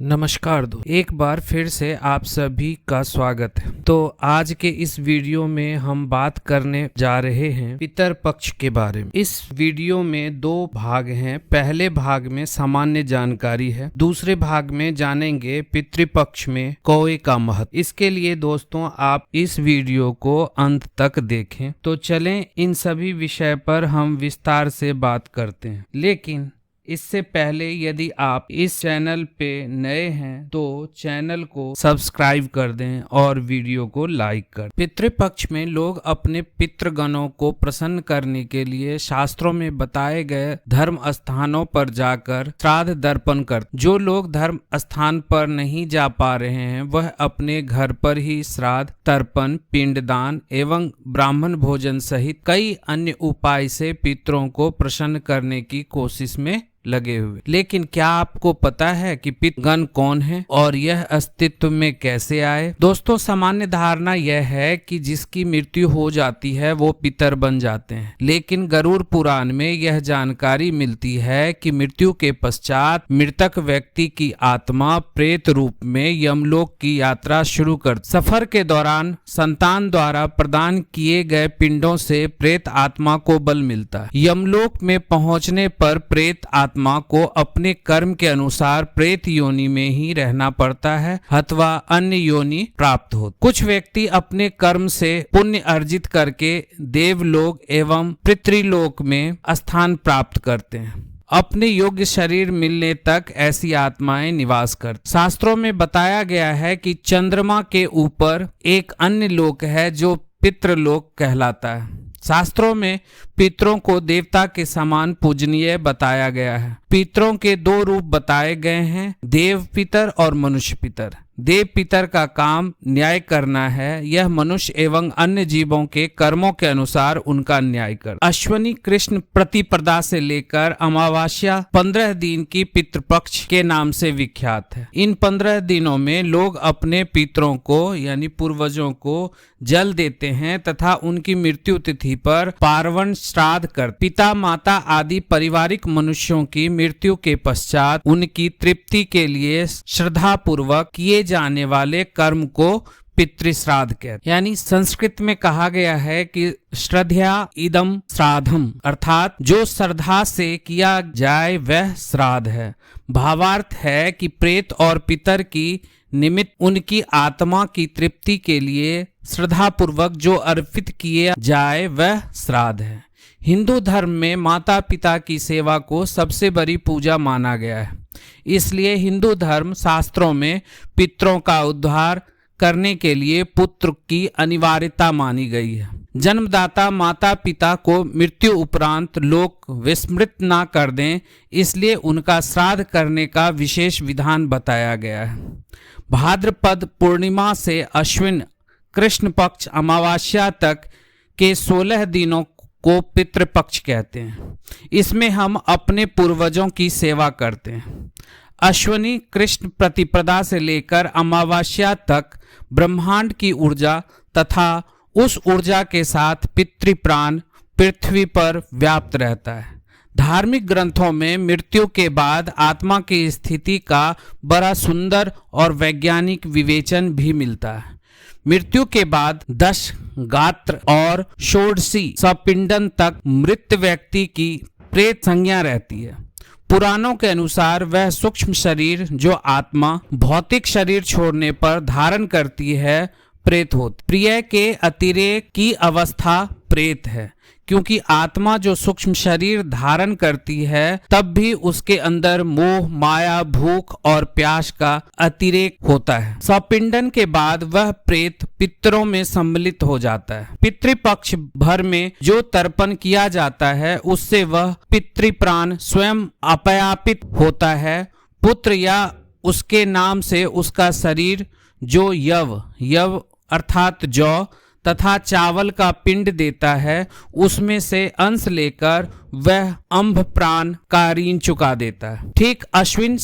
नमस्कार दोस्तों, एक बार फिर से आप सभी का स्वागत है। तो आज के इस वीडियो में हम बात करने जा रहे हैं पितर पक्ष के बारे में। इस वीडियो में दो भाग हैं। पहले भाग में सामान्य जानकारी है, दूसरे भाग में जानेंगे पितृपक्ष में कौए का महत्व। इसके लिए दोस्तों आप इस वीडियो को अंत तक देखें। तो चलें इन सभी विषय पर हम विस्तार से बात करते हैं। लेकिन इससे पहले यदि आप इस चैनल पे नए हैं तो चैनल को सब्सक्राइब कर दें और वीडियो को लाइक कर। पितृपक्ष में लोग अपने पितृगणों को प्रसन्न करने के लिए शास्त्रों में बताए गए धर्म स्थानों पर जाकर श्राद्ध तर्पण करते। जो लोग धर्म स्थान पर नहीं जा पा रहे हैं वह अपने घर पर ही श्राद्ध तर्पण, पिंडदान एवं ब्राह्मण भोजन सहित कई अन्य उपाय से पितरों को प्रसन्न करने की कोशिश में लगे हुए। लेकिन क्या आपको पता है कि पितृगण कौन है और यह अस्तित्व में कैसे आए? दोस्तों, सामान्य धारणा यह है कि जिसकी मृत्यु हो जाती है वो पितर बन जाते हैं। लेकिन गरुड़ पुराण में यह जानकारी मिलती है कि मृत्यु के पश्चात मृतक व्यक्ति की आत्मा प्रेत रूप में यमलोक की यात्रा शुरू कर। सफर के दौरान संतान द्वारा प्रदान किए गए पिंडों से प्रेत आत्मा को बल मिलता है। यमलोक में पहुंचने पर प्रेत आत्मा को अपने कर्म के अनुसार प्रेत योनि में ही रहना पड़ता है अथवा अन्य योनि प्राप्त हो। कुछ व्यक्ति अपने कर्म से पुण्य अर्जित करके देवलोक एवं पितृलोक में स्थान प्राप्त करते हैं। अपने योग्य शरीर मिलने तक ऐसी आत्माएं निवास करती। शास्त्रों में बताया गया है कि चंद्रमा के ऊपर एक अन्य लोक है जो पितृलोक कहलाता है। शास्त्रों में पितरों को देवता के समान पूजनीय बताया गया है। पितरों के दो रूप बताए गए हैं, देव पितर और मनुष्य पितर। देव पितर का काम न्याय करना है। यह मनुष्य एवं अन्य जीवों के कर्मों के अनुसार उनका न्याय कर। अश्विनी कृष्ण प्रतिपदा से लेकर अमावस्या 15 दिन की पितृपक्ष के नाम से विख्यात है। इन 15 दिनों में लोग अपने पितरों को यानी पूर्वजों को जल देते हैं तथा उनकी मृत्यु तिथि पर पार्वण श्राद्ध कर। पिता माता आदि पारिवारिक मनुष्यों की मृत्यु के पश्चात उनकी तृप्ति के लिए श्रद्धा पूर्वक किए जाने वाले कर्म को पितृश्राद्ध कहते। यानी संस्कृत में कहा गया है कि श्रद्धया इदम श्राद्धम, अर्थात जो श्रद्धा से किया जाए वह श्राद्ध है। भावार्थ है कि प्रेत और पितर की निमित्त उनकी आत्मा की तृप्ति के लिए श्रद्धा पूर्वक जो अर्पित किया जाए वह श्राद्ध है। हिंदू धर्म में माता पिता की सेवा को सबसे बड़ी पूजा माना गया है। इसलिए हिंदू धर्म शास्त्रों में पितरों का उद्धार करने के लिए पुत्र की अनिवार्यता मानी गई है। जन्मदाता माता पिता को मृत्यु उपरांत लोग विस्मृत ना कर दें, इसलिए उनका श्राद्ध करने का विशेष विधान बताया गया है। भाद्रपद पूर्णिमा से अश्विन कृष्ण पक्ष अमावस्या तक के 16 दिनों को पितृपक्ष कहते हैं। इसमें हम अपने पूर्वजों की सेवा करते हैं। अश्विनी कृष्ण प्रतिपदा से लेकर अमावस्या तक ब्रह्मांड की ऊर्जा तथा उस ऊर्जा के साथ पितृप्राण पृथ्वी पर व्याप्त रहता है। धार्मिक ग्रंथों में मृत्यु के बाद आत्मा की स्थिति का बड़ा सुंदर और वैज्ञानिक विवेचन भी मिलता है। मृत्यु के बाद 10 गात्र और षोडशी सपिंडन तक मृत व्यक्ति की प्रेत संज्ञा रहती है। पुराणों के अनुसार वह सूक्ष्म शरीर जो आत्मा भौतिक शरीर छोड़ने पर धारण करती है प्रेत होती। प्रिय के अतिरेक की अवस्था प्रेत है, क्योंकि आत्मा जो सूक्ष्म शरीर धारण करती है तब भी उसके अंदर मोह माया भूख और प्यास का अतिरेक होता है। सपिंडन के बाद वह प्रेत पितरों में सम्मिलित हो जाता है। पितृपक्ष भर में जो तर्पण किया जाता है उससे वह पितृप्राण स्वयं अपयापित होता है। पुत्र या उसके नाम से उसका शरीर जो यव अर्थात जौ तथा चावल का पिंड देता है उसमें से अंश लेकर वह अंभ प्राण का ऋण चुका देता है। ठीक अश्विन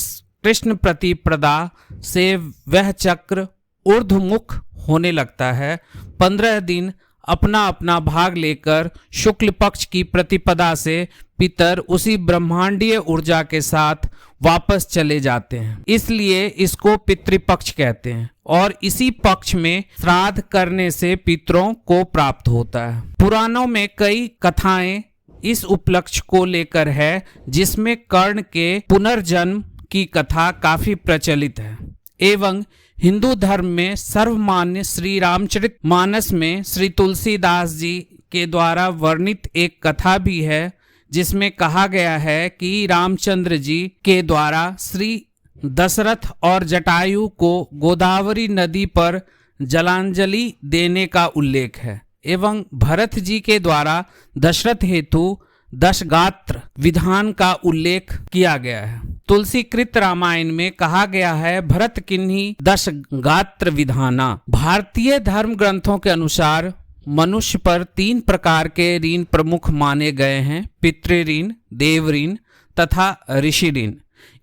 कृष्ण प्रतिपदा से वह चक्र ऊर्ध्वमुख होने लगता है। 15 दिन अपना अपना भाग लेकर शुक्ल पक्ष की प्रतिपदा से पितर उसी ब्रह्मांडीय ऊर्जा के साथ वापस चले जाते हैं, इसलिए इसको पितृपक्ष कहते हैं। और इसी पक्ष में श्राद्ध करने से पितरों को प्राप्त होता है। पुराणों में कई कथाएं इस उपलक्ष्य को लेकर है, जिसमें कर्ण के पुनर्जन्म की कथा काफी प्रचलित है। एवं हिंदू धर्म में सर्वमान्य श्री रामचरित मानस में श्री तुलसीदास जी के द्वारा वर्णित एक कथा भी है, जिसमें कहा गया है कि रामचंद्र जी के द्वारा श्री दशरथ और जटायु को गोदावरी नदी पर जलांजलि देने का उल्लेख है। एवं भरत जी के द्वारा दशरथ हेतु दशगात्र विधान का उल्लेख किया गया है। तुलसीकृत रामायण में कहा गया है, भरत किन्ही दशगात्र विधाना। भारतीय धर्म ग्रंथों के अनुसार मनुष्य पर 3 प्रकार के ऋण प्रमुख माने गए हैं, पितृऋण, देव ऋण तथा ऋषि ऋण।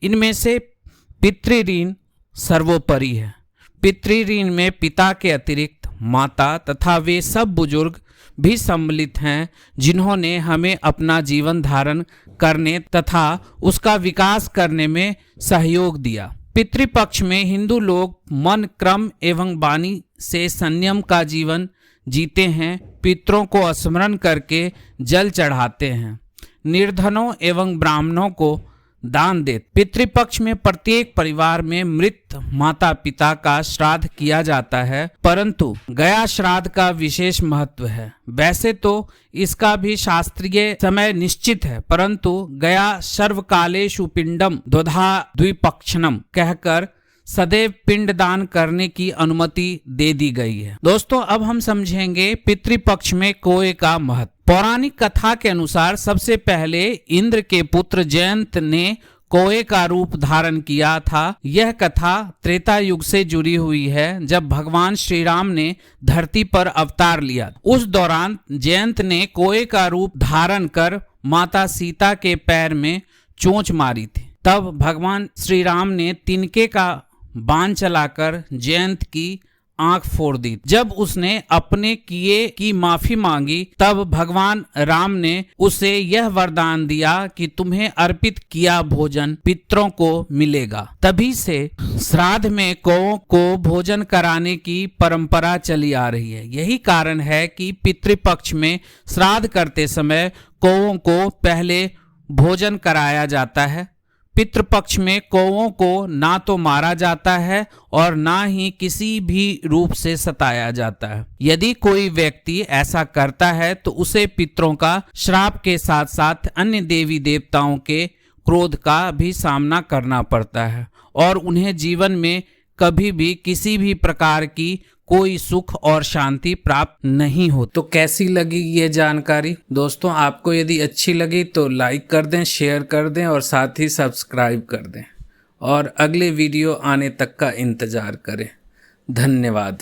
इनमें से पितृऋण सर्वोपरि है। पितृऋण में पिता के अतिरिक्त माता तथा वे सब बुजुर्ग भी सम्मिलित हैं, जिन्होंने हमें अपना जीवन धारण करने तथा उसका विकास करने में सहयोग दिया। पितृपक्ष में हिंदू लोग मन, क्रम एवं वाणी से संयम का जीवन जीते हैं, पितरों को स्मरण करके जल चढ़ाते हैं, निर्धनों एवं ब्राह्मणों को दान देते। पितृपक्ष में प्रत्येक परिवार में मृत माता पिता का श्राद्ध किया जाता है, परंतु गया श्राद्ध का विशेष महत्व है। वैसे तो इसका भी शास्त्रीय समय निश्चित है, परंतु गया सर्वकालेषु पिंडम द्वधा द्विपक्षणम कहकर सदैव पिंड दान करने की अनुमति दे दी गई है। दोस्तों, अब हम समझेंगे पितृपक्ष में कोए का महत्व। पौराणिक कथा के अनुसार सबसे पहले इंद्र के पुत्र जयंत ने कोए का रूप धारण किया था। यह कथा त्रेता युग से जुड़ी हुई है, जब भगवान श्री राम ने धरती पर अवतार लिया। उस दौरान जयंत ने कोए का रूप धारण कर माता सीता के पैर में चोंच मारी थी। तब भगवान श्री राम ने तिनके का बाण चलाकर जयंत की आंख फोड़ दी। जब उसने अपने किए की माफी मांगी, तब भगवान राम ने उसे यह वरदान दिया कि तुम्हें अर्पित किया भोजन पितरों को मिलेगा। तभी से श्राद्ध में कौओं को भोजन कराने की परंपरा चली आ रही है। यही कारण है कि पितृपक्ष में श्राद्ध करते समय कौओं को पहले भोजन कराया जाता है। पितृपक्ष में कौओं को ना तो मारा जाता है और ना ही किसी भी रूप से सताया जाता है। यदि कोई व्यक्ति ऐसा करता है तो उसे पितरों का श्राप के साथ साथ अन्य देवी देवताओं के क्रोध का भी सामना करना पड़ता है और उन्हें जीवन में कभी भी किसी भी प्रकार की कोई सुख और शांति प्राप्त नहीं हो। तो कैसी लगी ये जानकारी? दोस्तों, आपको यदि अच्छी लगी तो लाइक कर दें, शेयर कर दें और साथ ही सब्सक्राइब कर दें और अगले वीडियो आने तक का इंतजार करें। धन्यवाद।